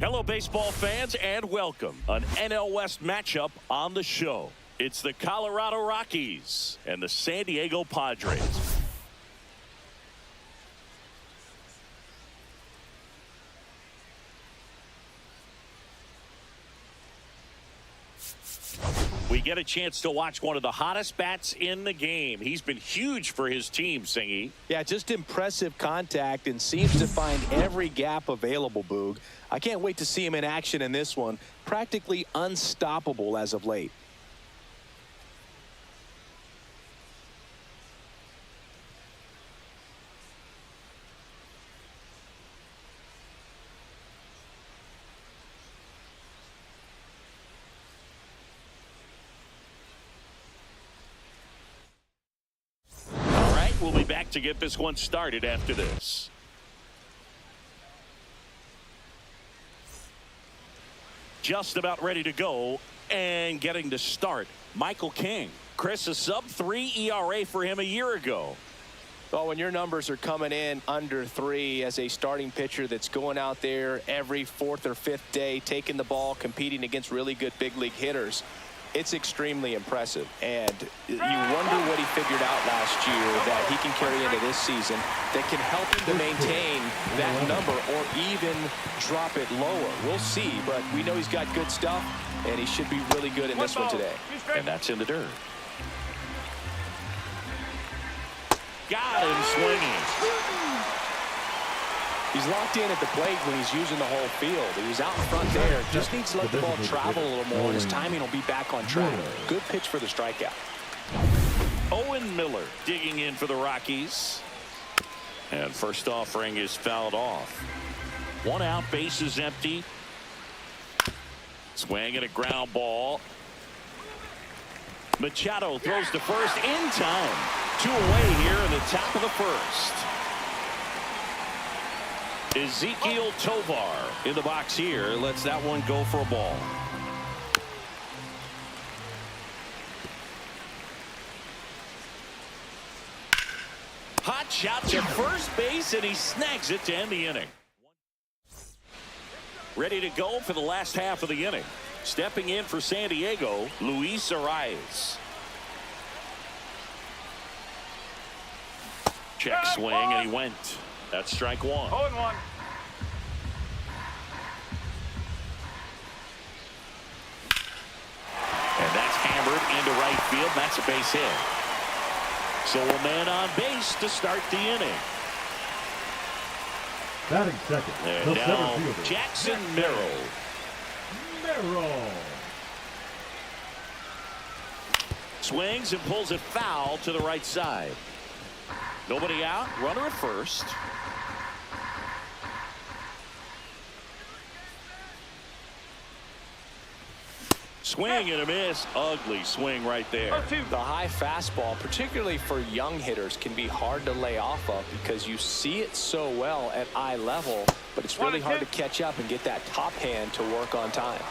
Hello, baseball fans, and welcome. An NL West matchup on the show. It's the Colorado Rockies and the San Diego Padres. We get a chance to watch one of the hottest bats in the game. He's been huge for his team, Singy. Yeah, just impressive contact and seems to find every gap available, Boog. I can't wait to see him in action in this one. Practically unstoppable as of late. We'll be back to get this one started after this. Just about ready to go and getting to start. Michael King. Chris, a sub-3 ERA for him a year ago. Well, when your numbers are coming in under 3 as a starting pitcher that's going out there every 4th or 5th day, taking the ball, competing against really good big league hitters, it's extremely impressive. And you wonder what he figured out last year that he can carry into this season that can help him to maintain that number or even drop it lower. We'll see, but we know he's got good stuff, and he should be really good in this one today. And that's in the dirt. Got him swinging. He's locked in at the plate when he's using the whole field. He's out in front there. Just needs to let the ball travel a little more, and his timing will be back on track. Good pitch for the strikeout. Owen Miller digging in for the Rockies. And first offering is fouled off. 1 out, base is empty. Swing and a ground ball. Machado throws to first in time. 2 away here in the top of the first. Ezekiel Tovar in the box here. Lets that one go for a ball. Hot shot to first base, and he snags it to end the inning. Ready to go for the last half of the inning. Stepping in for San Diego, Luis Arias. Check swing, and he went. That's strike 1. 0-1. And that's hammered into right field. That's a base hit. So a man on base to start the inning. Batting second. And now Jackson Merrill. Swings and pulls it foul to the right side. Nobody out. Runner at first. Swing and a miss. Ugly swing right there. The high fastball, particularly for young hitters, can be hard to lay off of because you see it so well at eye level, but it's really hard to catch up and get that top hand to work on time.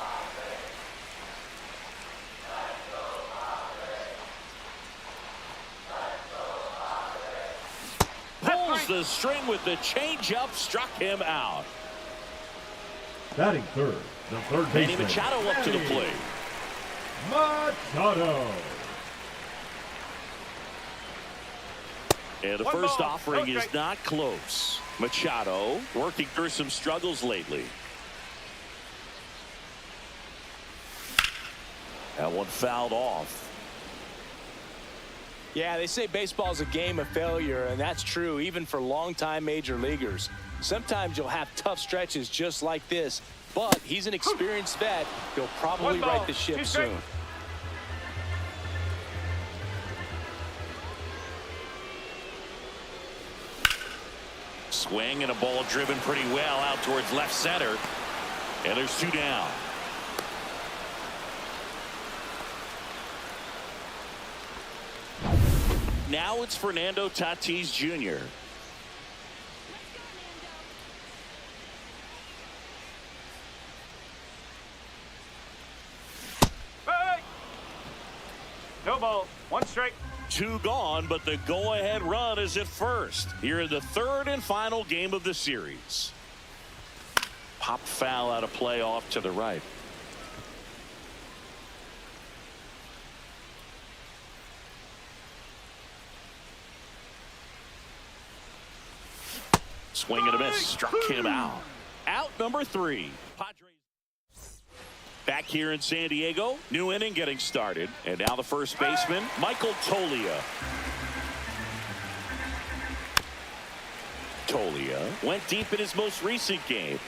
Pulls the string with the changeup, struck him out. Batting third, the third baseman. Manny Machado up to the plate. Machado. And the first offering is not close. Machado working through some struggles lately. That one fouled off. Yeah, they say baseball is a game of failure, and that's true even for longtime major leaguers. Sometimes you'll have tough stretches just like this, but he's an experienced vet. He'll probably right the ship soon. Swing and a ball driven pretty well out towards left center. And there's 2 down. Now it's Fernando Tatis Jr. No ball. 1 strike. 2 gone, but the go-ahead run is at first here in the 3rd and final game of the series. Pop foul out of play off to the right. Swing and a miss. Struck him out. Out number 3. Padres back here in San Diego. New inning getting started. And now the first baseman, Michael Toglia. Toglia went deep in his most recent game.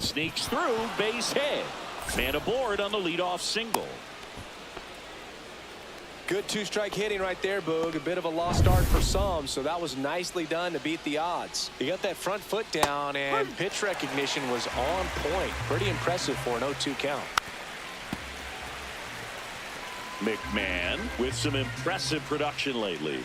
Sneaks through, base hit. Man aboard on the leadoff single. Good two-strike hitting right there, Boog. A bit of a lost start for some, so that was nicely done to beat the odds. He got that front foot down, and pitch recognition was on point. Pretty impressive for an 0-2 count. McMahon with some impressive production lately.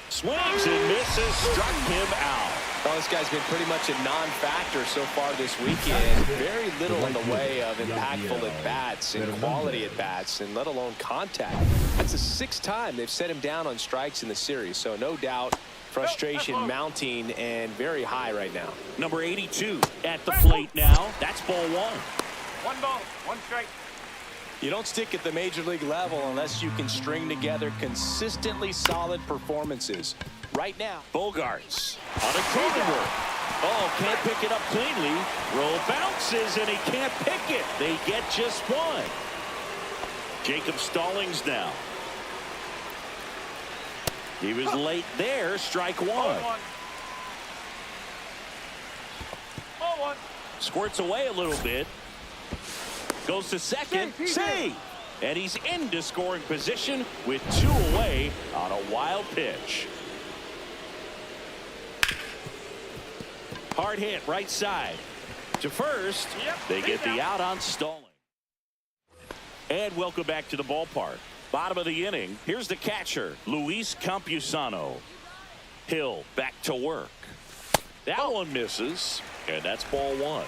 Swings and misses, struck him out. Well, this guy's been pretty much a non-factor so far this weekend. Very little in the way of impactful at-bats and quality at-bats, and let alone contact. That's the 6th time they've set him down on strikes in the series, so no doubt frustration mounting and very high right now. Number 82 at the plate now. That's ball 1. 1 ball, 1 strike. You don't stick at the major league level unless you can string together consistently solid performances. Right now, Bogarts on a Cronenworth. Oh, can't pick it up cleanly. Roll bounces and he can't pick it. They get just 1. Jacob Stallings now. He was late there. Strike 1. Ball 1. Squirts away a little bit. Goes to second. See. And he's into scoring position with 2 away on a wild pitch. Hard hit right side to first. They get the out on Stalling. And welcome back to the ballpark. Bottom of the inning. Here's the catcher, Luis Campusano. Hill back to work. That one misses, and that's ball 1.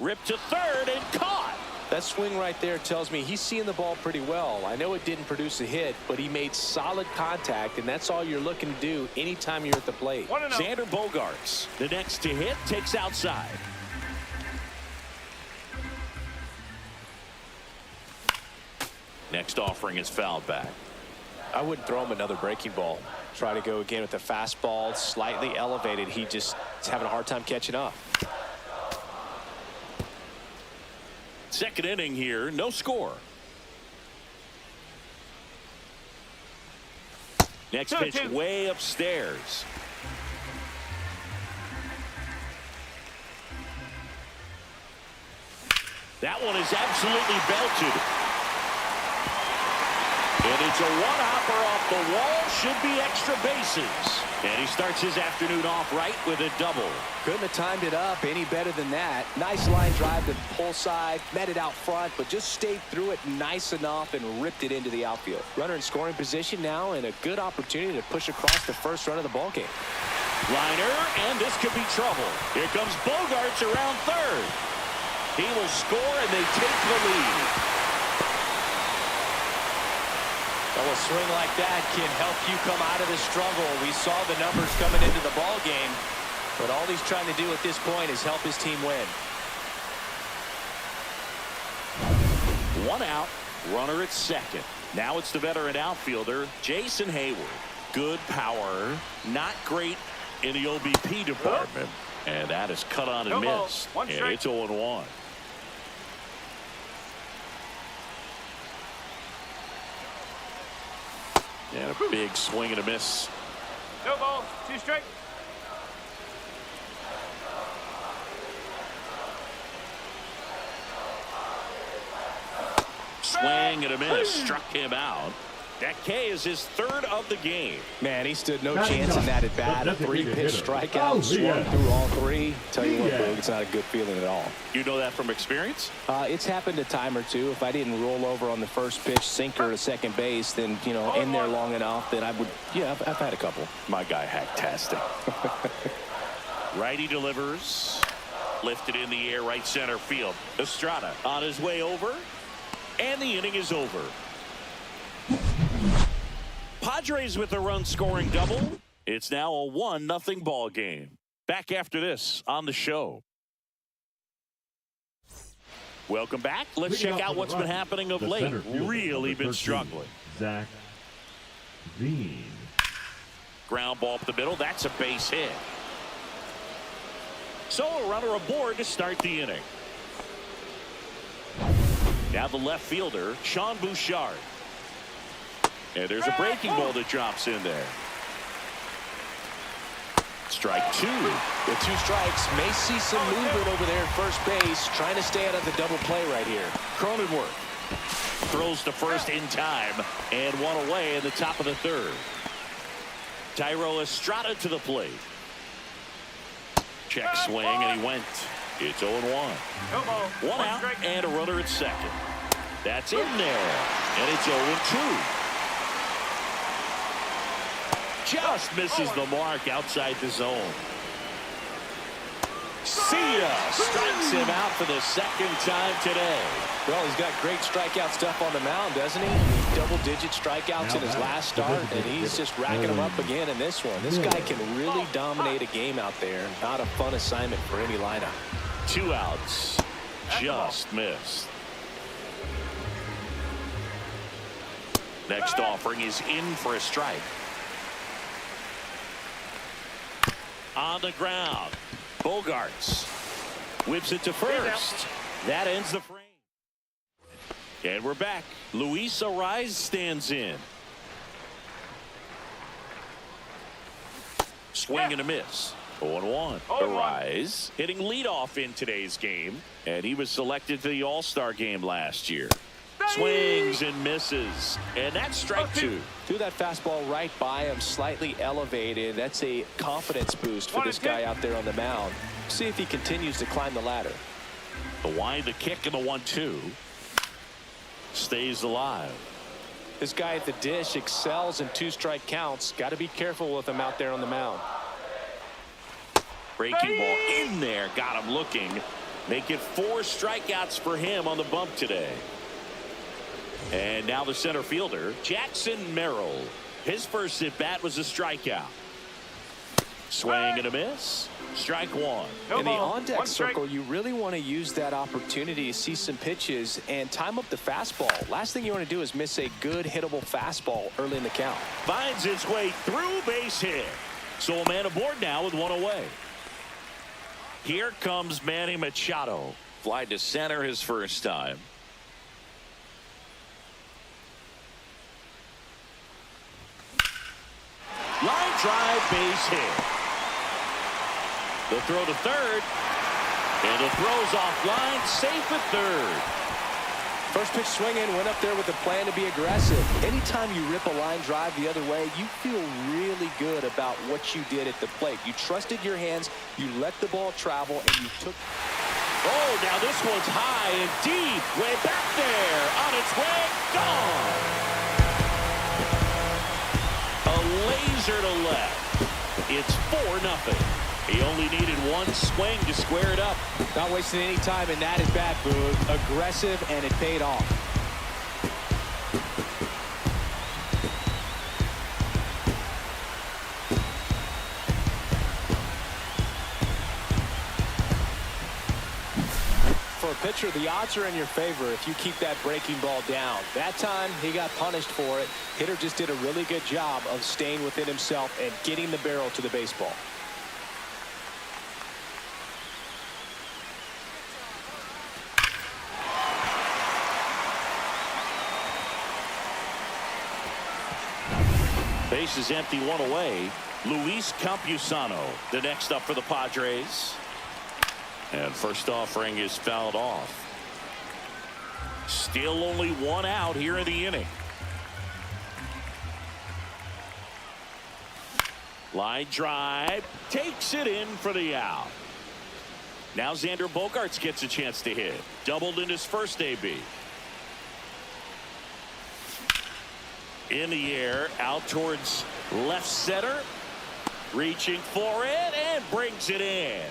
Ripped to third and caught. that swing right there tells me he's seeing the ball pretty well. I know it didn't produce a hit, but he made solid contact, and that's all you're looking to do anytime you're at the plate. Xander Bogaerts, the next to hit, takes outside. Next offering is fouled back. I wouldn't throw him another breaking ball. Try to go again with the fastball, slightly elevated. He just is having a hard time catching up. Second inning here, no score. Next pitch way upstairs. That one is absolutely belted. And it's a one-hopper off the wall. Should be extra bases. And he starts his afternoon off right with a double. Couldn't have timed it up any better than that. Nice line drive to the pull side. Met it out front, but just stayed through it nice enough and ripped it into the outfield. Runner in scoring position now, and a good opportunity to push across the first run of the ball game. Liner, and this could be trouble. Here comes Bogaerts around third. He will score, and they take the lead. Well, a swing like that can help you come out of the struggle. We saw the numbers coming into the ball game, but all he's trying to do at this point is help his team win. One out, runner at second. Now it's the veteran outfielder, Jason Hayward. Good power, not great in the OBP department. And that is cut on and missed. And it's 0-1. And a big swing and a miss. No ball, 2 strike. Swing and a miss. Struck him out. That K is his third of the game. Man, he stood no chance in that at bat. A 3-pitch strikeout, swung through all 3. Tell you what, Boog, it's not a good feeling at all. You know that from experience? It's happened a time or two. If I didn't roll over on the first pitch, sinker to second base, then, you know, in there long enough, then I would, yeah, I've had a couple. My guy, hacktastic. Righty delivers. Lifted in the air, right center field. Estrada on his way over. And the inning is over. Padres with a run-scoring double. It's now a 1-0 ball game. Back after this on the show. Welcome back. Let's check out what's been happening of late. Really been struggling. Zac Veen. Ground ball up the middle. That's a base hit. So a runner aboard to start the inning. Now the left fielder, Sean Bouchard. And there's a breaking ball that drops in there. Strike 2. With 2 strikes, may see some movement over there at first base, trying to stay out of the double play right here. Cronenworth throws to first in time, and 1 away in the top of the 3rd. Thairo Estrada to the plate. Check swing, and he went. It's 0-1. 1 out and a runner at second. That's in there, and it's 0-2. Just misses the mark outside the zone. Sia strikes him out for the 2nd time today. Well, he's got great strikeout stuff on the mound, doesn't he? Double-digit strikeouts in his last start, and he's just racking them up again in this one. This guy can really dominate a game out there. Not a fun assignment for any lineup. 2 outs. Just missed. Next offering is in for a strike. On the ground. Bogarts whips it to first. That ends the frame. And we're back. Luis Arraez stands in. Swing and a miss. 0-1. Arraez hitting leadoff in today's game, and he was selected to the All-Star game last year. Swings and misses, and that's strike 2. Threw that fastball right by him, slightly elevated. That's a confidence boost for this guy out there on the mound. See if he continues to climb the ladder. The wind, the kick, and the 1-2 stays alive. This guy at the dish excels in 2-strike counts. Got to be careful with him out there on the mound. Breaking ball in there, got him looking. Make it 4 strikeouts for him on the bump today. And now the center fielder, Jackson Merrill. His first at bat was a strikeout. Swing and a miss. Strike 1. In the on-deck circle, you really want to use that opportunity to see some pitches and time up the fastball. Last thing you want to do is miss a good hittable fastball early in the count. Finds its way through, base hit. So a man aboard now with 1 away. Here comes Manny Machado. Fly to center his first time. Line drive, base hit. The throw to third. And the throw's offline, safe at third. First pitch swinging, went up there with a plan to be aggressive. Anytime you rip a line drive the other way, you feel really good about what you did at the plate. You trusted your hands, you let the ball travel, and you took. Oh, now this one's high and deep. Way back there. On its way. Gone. A laser to left. It's 4-0. He only needed 1 swing to square it up. Not wasting any time in that at-bat, Boog. Aggressive, and it paid off. For a pitcher, the odds are in your favor if you keep that breaking ball down. That time, he got punished for it. Hitter just did a really good job of staying within himself and getting the barrel to the baseball. Base is empty, 1 away. Luis Campusano, the next up for the Padres. And first offering is fouled off. Still only 1 out here in the inning. Line drive, takes it in for the out. Now Xander Bogaerts gets a chance to hit. Doubled in his first AB. In the air, out towards left center. Reaching for it and brings it in.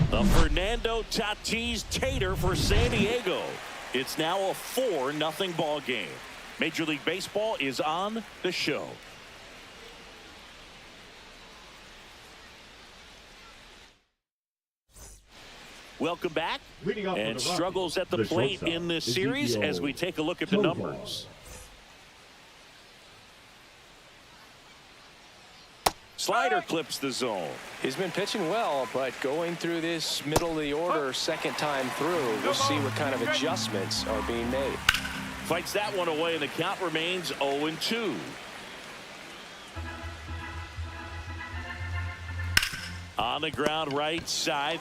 The Fernando Tatis Tater for San Diego. It's now a 4-0 ball game. Major League Baseball is on the show. Welcome back. And struggles at the plate in this series as we take a look at the numbers. Slider clips the zone. He's been pitching well, but going through this middle of the order second time through, we'll see what kind of adjustments are being made. Fights that one away, and the count remains 0-2. On the ground right side,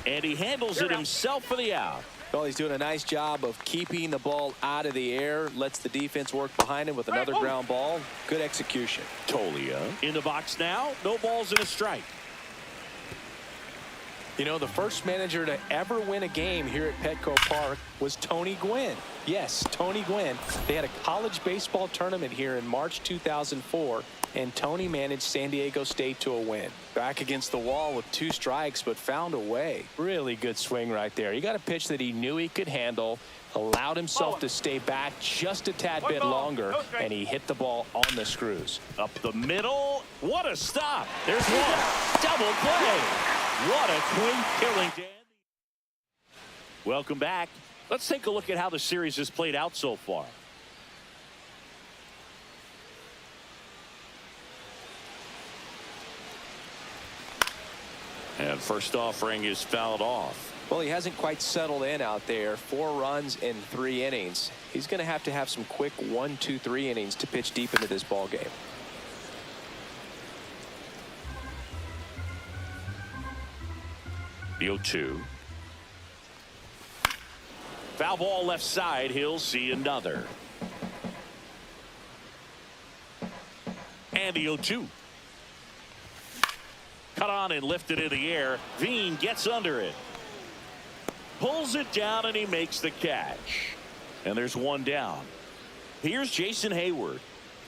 and he handles it himself for the out. Well, he's doing a nice job of keeping the ball out of the air, lets the defense work behind him with another ground ball. Good execution. Toglia in the box now. No balls and a strike. You know, the first manager to ever win a game here at Petco Park was Tony Gwynn. Yes, Tony Gwynn. They had a college baseball tournament here in March 2004, and Tony managed San Diego State to a win. Back against the wall with 2 strikes, but found a way. Really good swing right there. He got a pitch that he knew he could handle, allowed himself to stay back just a tad bit longer, and he hit the ball on the screws. Up the middle. What a stop. There's one. Double play. What a quick killing, Dan. Welcome back. Let's take a look at how the series has played out so far. And first offering is fouled off. Well, he hasn't quite settled in out there. 4 runs in 3 innings. He's going to have some quick 1, 2, 3 innings to pitch deep into this ball game. The 0-2. Foul ball left side. He'll see another. And the 0-2. Cut on and lifted in the air. Veen gets under it. Pulls it down and he makes the catch. And there's one down. Here's Jason Hayward.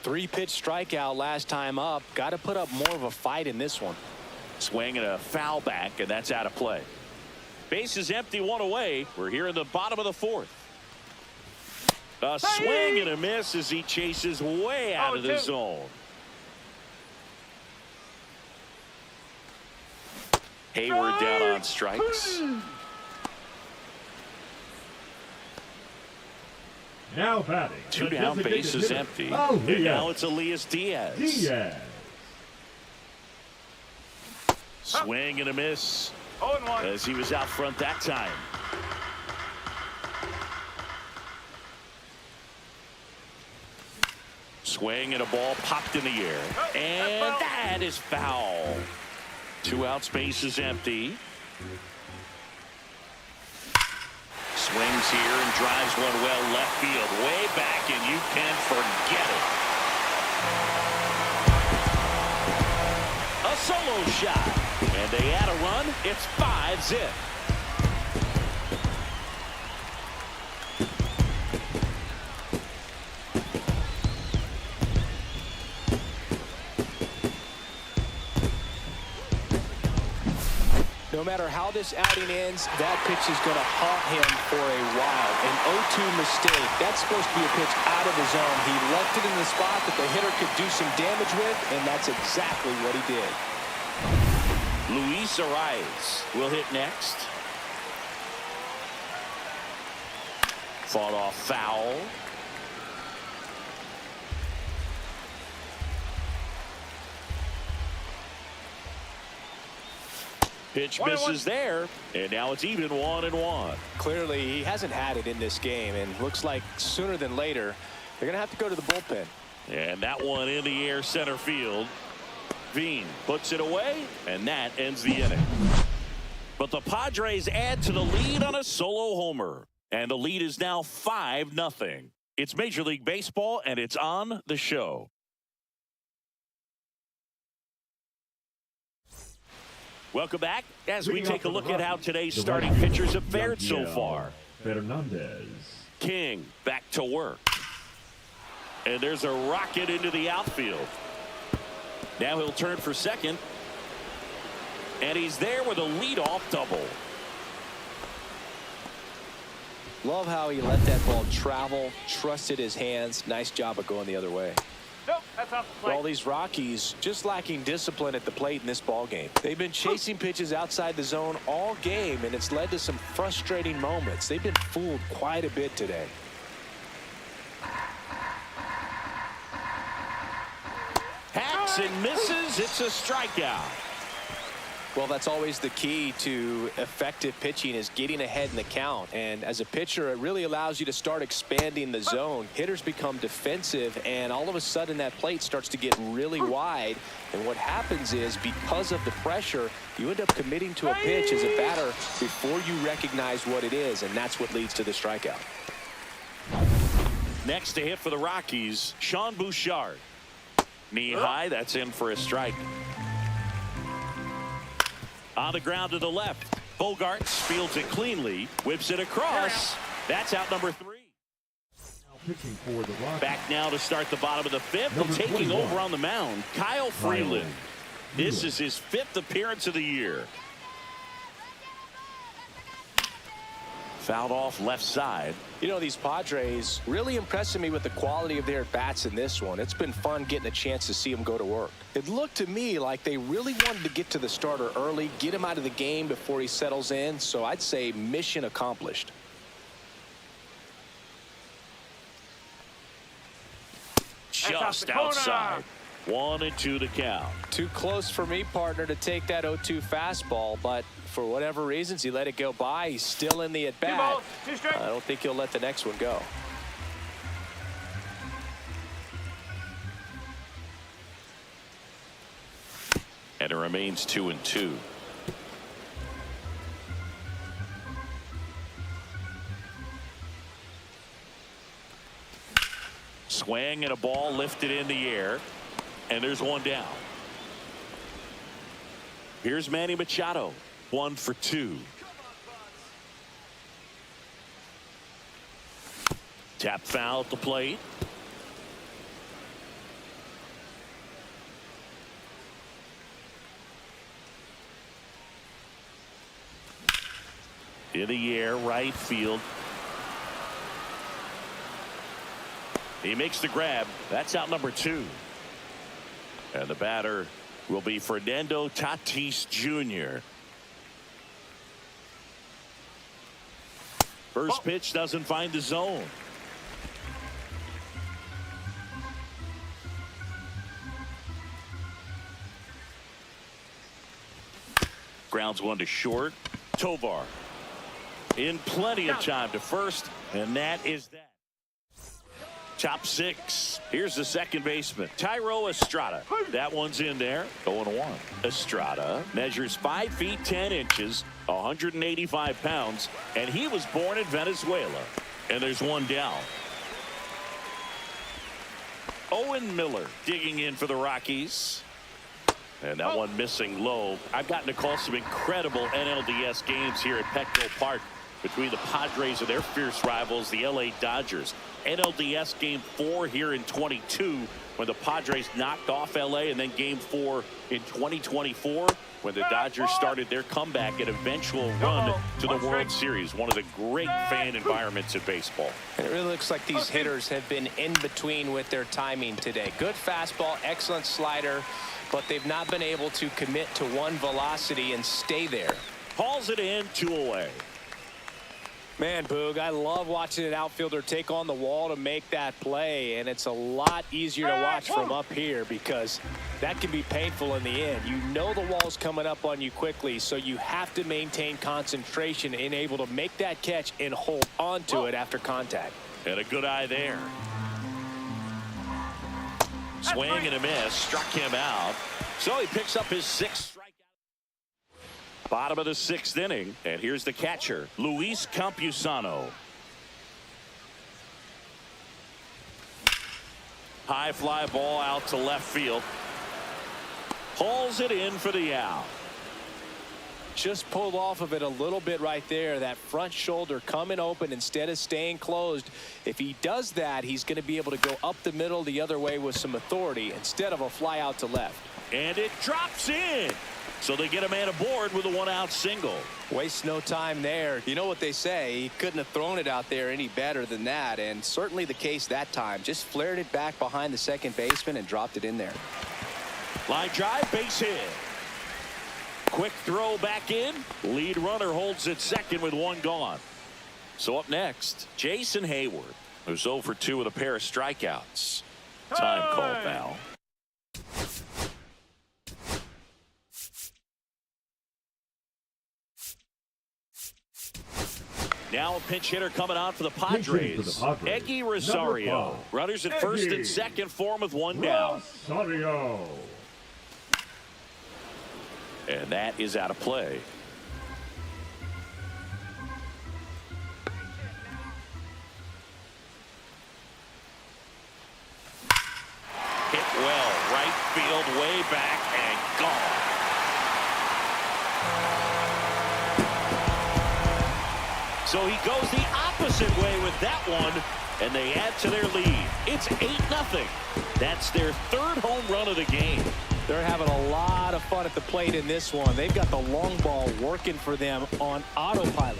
3-pitch strikeout last time up. Got to put up more of a fight in this one. Swing and a foul back, and that's out of play. Base is empty, 1 away. We're here in the bottom of the 4th. A swing and a miss as he chases way out of the zone. Hayward down on strikes. Now batting. 2 down, base is empty. And now it's Elias Diaz. Swing and a miss as he was out front that time. Swing and a ball popped in the air. And that is foul. 2 outs, base is empty. Swings here and drives one well left field. Way back, and you can forget it. A solo shot. And they add a run. It's 5-zip. No matter how this outing ends, that pitch is going to haunt him for a while. An 0-2 mistake. That's supposed to be a pitch out of the zone. He left it in the spot that the hitter could do some damage with, and that's exactly what he did. Luis Arias will hit next. Fought off foul. Pitch misses there, and now it's even 1-1. Clearly, he hasn't had it in this game, and looks like sooner than later, they're going to have to go to the bullpen. And that one in the air center field. Veen puts it away, and that ends the inning. But the Padres add to the lead on a solo homer, and the lead is now 5-0. It's Major League Baseball, and it's on the show. Welcome back as we take a look at how today's starting pitchers have fared so far. Fernandez. King back to work. And there's a rocket into the outfield. Now he'll turn for second. And he's there with a leadoff double. Love how he let that ball travel, trusted his hands. Nice job of going the other way. Nope, that's off the plate. Well, these Rockies just lacking discipline at the plate in this ball game. They've been chasing pitches outside the zone all game, and it's led to some frustrating moments. They've been fooled quite a bit today. Hacks and misses. It's a strikeout. Well, that's always the key to effective pitching, is getting ahead in the count. And as a pitcher, it really allows you to start expanding the zone. Hitters become defensive, and all of a sudden that plate starts to get really wide. And what happens is, because of the pressure, you end up committing to a pitch as a batter before you recognize what it is, and that's what leads to the strikeout. Next to hit for the Rockies, Sean Bouchard. Knee high, that's in for a strike. On the ground to the left. Bogarts fields it cleanly, whips it across. That's out number 3. Now pitching for the Rockies. Back now to start the bottom of the 5th. Number And taking 21. over on the mound, Kyle Freeland. This is his 5th appearance of the year. Fouled off left side. You know, these Padres really impressing me with the quality of their at-bats in this one. It's been fun getting a chance to see them go to work. It looked to me like they really wanted to get to the starter early, get him out of the game before he settles in. So I'd say mission accomplished. Just outside. 1-2 to count. Too close for me, partner, to take that 0-2 fastball, but for whatever reasons, he let it go by. He's still in the at-bat. 2 balls, 2 strikes. I don't think he'll let the next one go. And it remains 2-2. Swing and a ball lifted in the air. And there's one down. Here's Manny Machado. 1 for 2. Tap foul at the plate. In the air, right field. He makes the grab. That's out number 2. And the batter will be Fernando Tatis Jr. First pitch doesn't find the zone. Grounds one to short. Tovar in plenty of time to first, and that is that. Top 6. Here's the second baseman, Thairo Estrada. That one's in there. 0-1. Estrada measures 5 feet 10 inches, 185 pounds, and he was born in Venezuela. And there's one down. Owen Miller digging in for the Rockies. And that one missing low. I've gotten to call some incredible NLDS games here at Petco Park between the Padres and their fierce rivals, the LA Dodgers. NLDS Game 4 here in 22 when the Padres knocked off LA, and then Game 4 in 2024 when the Dodgers started their comeback and eventual run to the World Series. One of the great fan environments in baseball. And it really looks like these hitters have been in between with their timing today. Good fastball, excellent slider, but they've not been able to commit to one velocity and stay there. Hauls it in, 2 away. Man, Boog, I love watching an outfielder take on the wall to make that play, and it's a lot easier to watch from up here because that can be painful in the end. You know the wall's coming up on you quickly, so you have to maintain concentration and able to make that catch and hold on to it after contact. And a good eye there. Swing and a miss, struck him out. So he picks up his 6th strikeout. Bottom of the 6th inning, and here's the catcher, Luis Campusano. High fly ball out to left field. Hauls it in for the out. Just pulled off of it a little bit right there. That front shoulder coming open instead of staying closed. If he does that, he's going to be able to go up the middle the other way with some authority instead of a fly out to left. And it drops in. So they get a man aboard with a one-out single. Waste no time there. You know what they say, he couldn't have thrown it out there any better than that, and certainly the case that time. Just flared it back behind the second baseman and dropped it in there. Line drive, base hit. Quick throw back in. Lead runner holds at second with one gone. So up next, Jason Hayward, who's 0 for 2 with a pair of strikeouts. Time called now. Now a pinch hitter coming on for the Padres. Eguy Rosario. Runners at first and second for him with one down. Rosario. And that is out of play. Hit well, right field, way back, and gone. So he goes the opposite way with that one, and they add to their lead. It's 8-0. That's their third home run of the game. They're having a lot of fun at the plate in this one. They've got the long ball working for them on autopilot.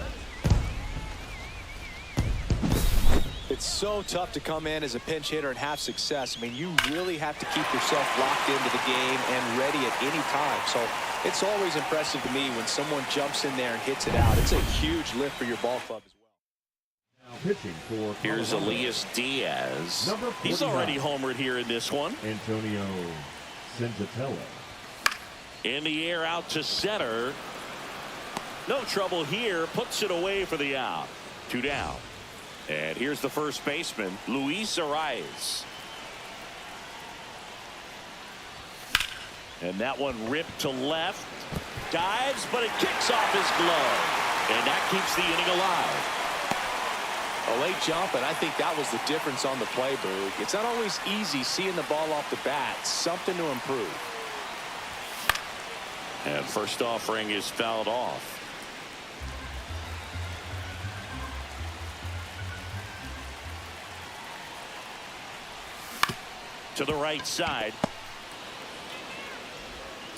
It's so tough to come in as a pinch hitter and have success. I mean, you really have to keep yourself locked into the game and ready at any time. So it's always impressive to me when someone jumps in there and hits it out. It's a huge lift for your ball club as well. Now pitching for Here's Colorado. Elias Diaz. Number He's 49. already homered here in this one. Antonio Senzatella. In the air out to center. No trouble here. Puts it away for the out. 2 down. And here's the first baseman, Luis Arias. And that one ripped to left. Dives, but it kicks off his glove. And that keeps the inning alive. A late jump, and I think that was the difference on the play, Boog. It's not always easy seeing the ball off the bat. Something to improve. And first offering is fouled off. To the right side.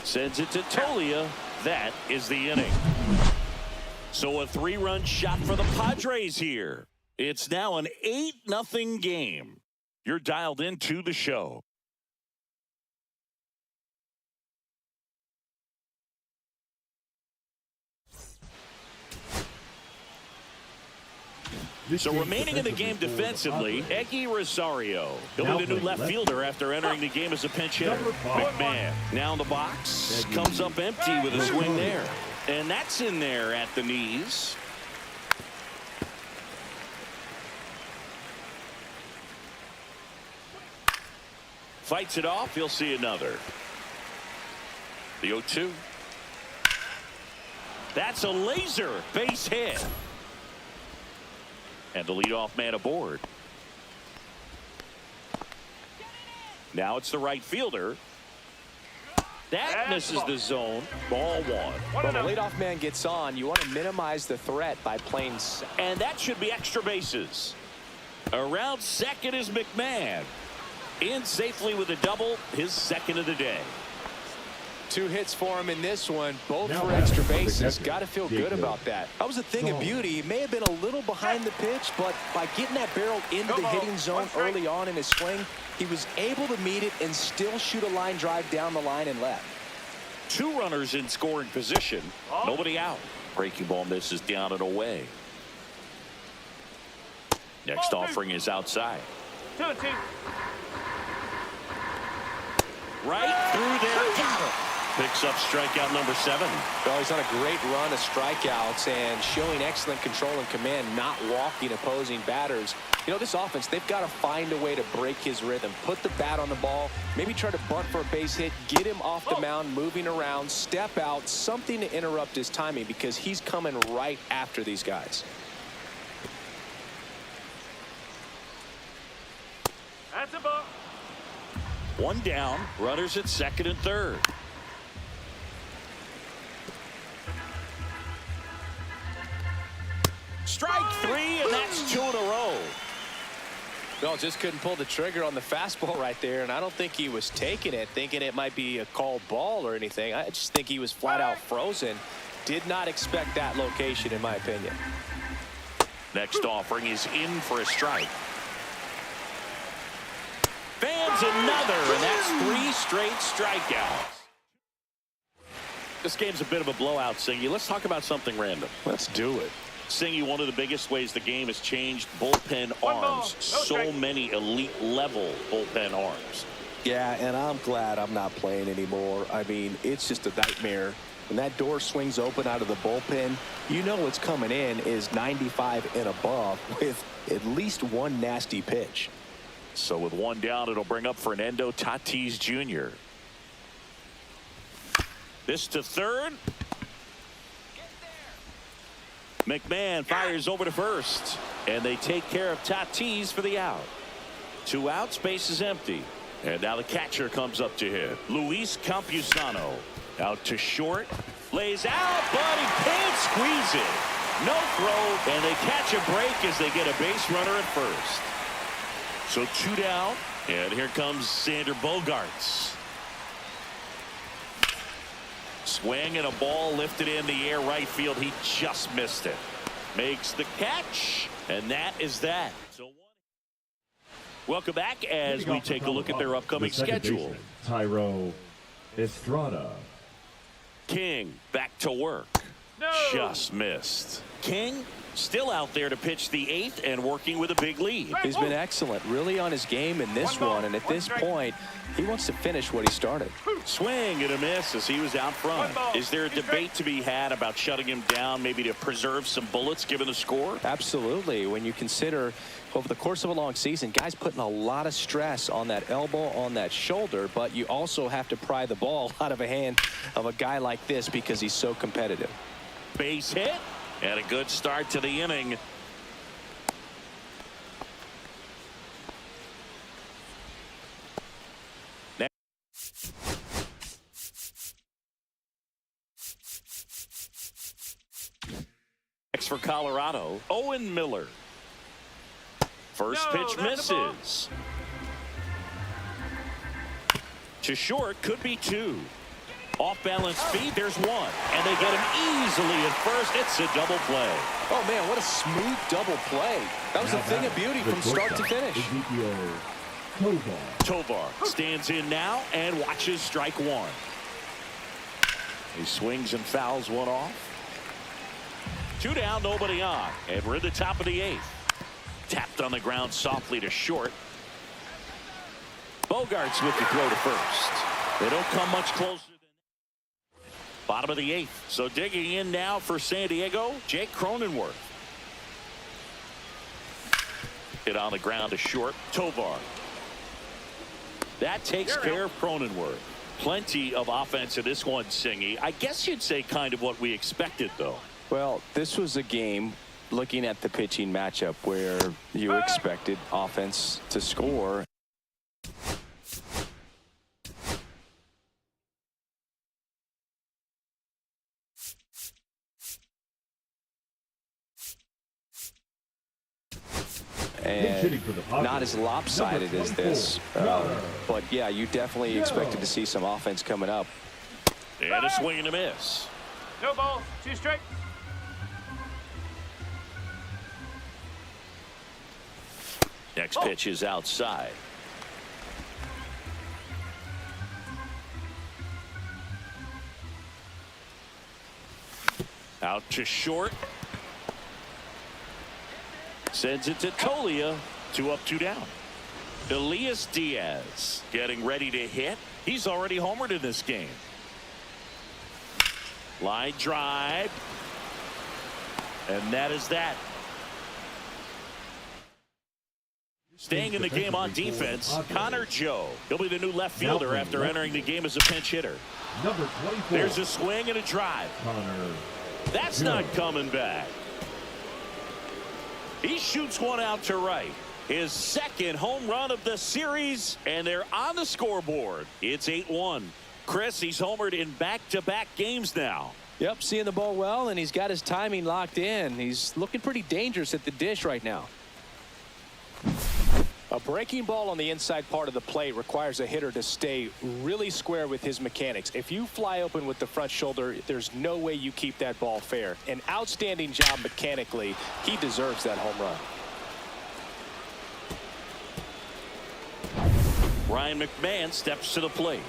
Sends it to Toglia. That is the inning. So a 3-run shot for the Padres here. It's now an 8-0 game. You're dialed into the show. So remaining in the game defensively, Eguy Rosario. He'll be the new left fielder after entering the game as a pinch hitter. McMahon now in the box. Comes up empty with a swing there. And that's in there at the knees. Fights it off. He'll see another. The 0-2. That's a laser base hit. And the leadoff man aboard. Now it's the right fielder. That misses the zone. Ball 1. When the leadoff man gets on, you want to minimize the threat by playing. And that should be extra bases. Around second is McMahon. In safely with a double, his second of the day. 2 hits for him in this one, both Now for extra back to the bases. catcher, Got to feel good Jacob about that. That was a thing of beauty. He may have been a little behind the pitch, but by getting that barrel into the hitting zone early on in his swing, he was able to meet it and still shoot a line drive down the line and left. 2 runners in scoring position. Nobody out. Breaking ball misses down and away. Next offering is outside. 2-2. Right through there. Got him. Picks up strikeout number 7. Well, he's on a great run of strikeouts and showing excellent control and command, not walking opposing batters. You know, this offense, they've got to find a way to break his rhythm, put the bat on the ball, maybe try to bunt for a base hit, get him off the mound, moving around, step out, something to interrupt his timing because he's coming right after these guys. That's a ball. 1 down. Runners at second and third. Strike 3, and that's 2 in a row. No, just couldn't pull the trigger on the fastball right there, and I don't think he was taking it, thinking it might be a called ball or anything. I just think he was flat out frozen. Did not expect that location, in my opinion. Next offering is in for a strike. Fans another, and that's 3 straight strikeouts. This game's a bit of a blowout, Singy. Let's talk about something random. Let's do it. Singy, one of the biggest ways the game has changed, bullpen arms. So many elite level bullpen arms. Yeah, and I'm glad I'm not playing anymore. I mean, it's just a nightmare. When that door swings open out of the bullpen, you know what's coming in is 95 and above with at least one nasty pitch. So with one down, it'll bring up Fernando Tatis Jr. This to third. McMahon fires over to first, and they take care of Tatis for the out. 2 outs, base is empty. And now the catcher comes up to hit. Luis Campusano out to short. Lays out, but he can't squeeze it. No throw, and they catch a break as they get a base runner at first. So 2 down, and here comes Xander Bogaerts. Swing and a ball lifted in the air right field. He just missed it. Makes the catch, and that is that. So welcome back as we take a look at their upcoming schedule. Baseman, Tyro Estrada. King back to work. No. Just missed. King still out there to pitch the 8th and working with a big lead. He's been excellent, really on his game in this one, and at this point, he wants to finish what he started. Swing and a miss as he was out front. Is there a debate to be had about shutting him down, maybe to preserve some bullets given the score? Absolutely. When you consider over the course of a long season, guys putting a lot of stress on that elbow, on that shoulder, but you also have to pry the ball out of a hand of a guy like this because he's so competitive. Base hit and a good start to the inning. Next for Colorado, Owen Miller. First pitch misses. To short, could be 2. Off balance feed, there's 1. And they get him easily at first. It's a double play. Oh, man, what a smooth double play. That was a thing of beauty from start to finish. Tovar stands in now and watches strike 1. He swings and fouls one off. 2 down, nobody on. And we're in the top of the 8th. Tapped on the ground softly to short. Bogaerts with the throw to first. They don't come much closer. Bottom of the 8th. So digging in now for San Diego, Jake Cronenworth. Hit on the ground to short. Tovar. That takes care of Cronenworth. Plenty of offense in this one, Singy. I guess you'd say kind of what we expected, though. Well, this was a game, looking at the pitching matchup, where you expected offense to score. And not as lopsided as this, but yeah, you definitely expected to see some offense coming up. And a swing and a miss. No ball, 2 straight. Next pitch is outside. Out to short. Sends it to Toglia. 2 up, 2 down. Elias Diaz getting ready to hit. He's already homered in this game. Line drive. And that is that. Staying in the game on defense, Connor Joe. He'll be the new left fielder after entering the game as a pinch hitter. Number 24. There's a swing and a drive. That's not coming back. He shoots one out to right. His 2nd home run of the series, and they're on the scoreboard. It's 8-1. Chris, he's homered in back-to-back games now. Yep, seeing the ball well, and he's got his timing locked in. He's looking pretty dangerous at the dish right now. A breaking ball on the inside part of the plate requires a hitter to stay really square with his mechanics. If you fly open with the front shoulder, there's no way you keep that ball fair. An outstanding job mechanically. He deserves that home run. Ryan McMahon steps to the plate.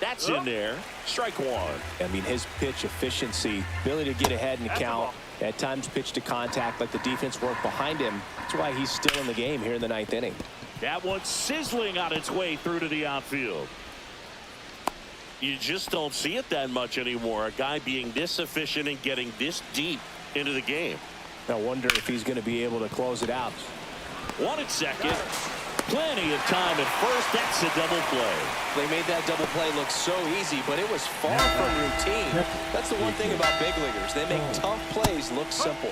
That's in there. Strike one. I mean, his pitch efficiency, ability to get ahead and count, at times pitch to contact, like the defense worked behind him. That's why he's still in the game here in the 9th inning. That one's sizzling on its way through to the outfield. You just don't see it that much anymore. A guy being this efficient and getting this deep into the game. I wonder if he's going to be able to close it out. One at second. Plenty of time at first. That's a double play. They made that double play look so easy, but it was far from routine. That's the one thing about big leaguers. They make tough plays look simple.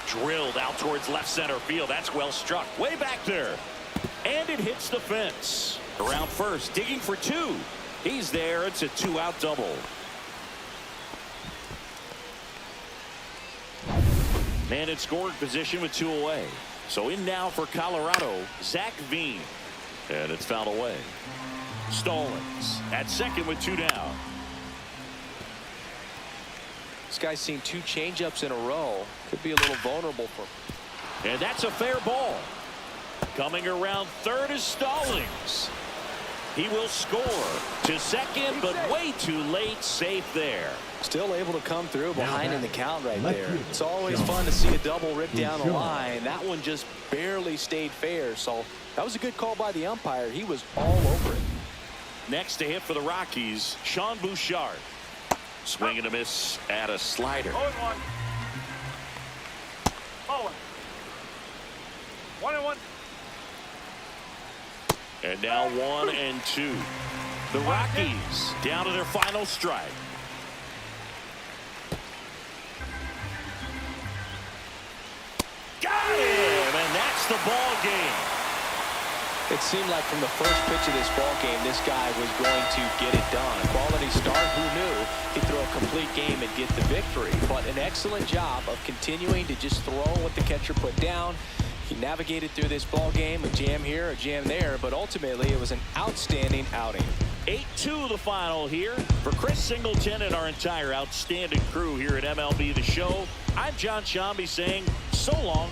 Drilled out towards left center field. That's well struck. Way back there. And it hits the fence. Around first, digging for two. He's there. It's a 2-out double. Man in scoring position with 2 away. So in now for Colorado, Zac Veen. And it's fouled away. Stallings at second with 2 down. This guy's seen 2 changeups in a row. Could be a little vulnerable for him. And that's a fair ball. Coming around third is Stallings. He will score to second, but way too late. Safe there. Still able to come through behind in the count right there. It's always fun to see a double rip down the line. That one just barely stayed fair. So that was a good call by the umpire. He was all over it. Next to hit for the Rockies, Sean Bouchard. Swing and a miss at a slider. 0-1. 1-1. And now 1-2. The Rockies down to their final strike. Got him, and that's the ball game. It seemed like from the first pitch of this ball game, this guy was going to get it done. A quality start, who knew he'd throw a complete game and get the victory. But an excellent job of continuing to just throw what the catcher put down. He navigated through this ball game, a jam here, a jam there, but ultimately it was an outstanding outing. 8-2 the final here. For Chris Singleton and our entire outstanding crew here at MLB The Show, I'm John Shambi saying so long.